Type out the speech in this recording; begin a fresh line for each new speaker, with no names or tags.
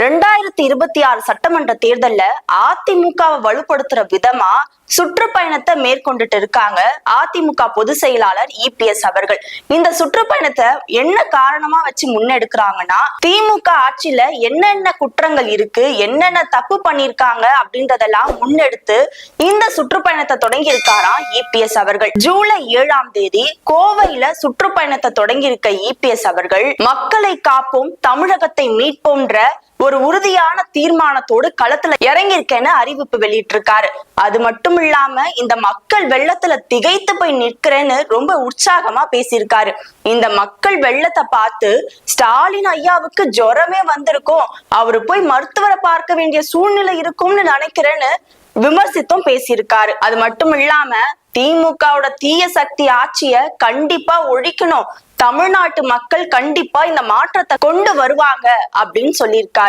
2026 சட்டமன்ற தேர்தல்ல அதிமுகவை வலுப்படுத்துற விதமா சுற்றுப்பயணத்தை மேற்கொண்டுட்டு இருக்காங்க அதிமுக பொதுச் செயலாளர் இபிஎஸ் அவர்கள். இந்த சுற்றுப்பயணத்தை என்ன காரணமா வச்சு முன்னெடுக்கிறாங்கன்னா, திமுக ஆட்சியில என்னென்ன குற்றங்கள் இருக்கு, என்னென்ன தப்பு பண்ணிருக்காங்க அப்படின்றதெல்லாம் முன்னெடுத்து இந்த சுற்றுப்பயணத்தை தொடங்கி இருக்காராம் இபிஎஸ் அவர்கள். ஜூலை 7ஆம் தேதி கோவையில சுற்றுப்பயணத்தை தொடங்கி இருக்க இபிஎஸ் அவர்கள் மக்களை காப்போம், தமிழகத்தை மீட்போம்ன்ற ஒரு உறுதியான தீர்மானத்தோடு களத்துல இறங்கியிருக்கேன்னு அறிவிப்பு வெளியிட்டிருக்காரு. அது மட்டும் இல்லாம இந்த மக்கள் வெள்ளத்துல திகைத்து போய் நிற்கிறேன்னு ரொம்ப உற்சாகமா பேசியிருக்காரு. இந்த மக்கள் வெள்ளத்தை பார்த்து ஸ்டாலின் ஐயாவுக்கு ஜுரமே வந்திருக்கும், அவரு போய் மருத்துவரை பார்க்க வேண்டிய சூழ்நிலை இருக்கும்னு நினைக்கிறேன்னு விமர்சித்தும் பேசியிருக்காரு. அது மட்டும் இல்லாம திமுகவோட தீய சக்தி ஆட்சிய கண்டிப்பா ஒழிக்கணும், தமிழ்நாட்டு மக்கள் கண்டிப்பா இந்த மாற்றத்தை கொண்டு வருவாங்க அப்படின்னு சொல்லியிருக்காரு.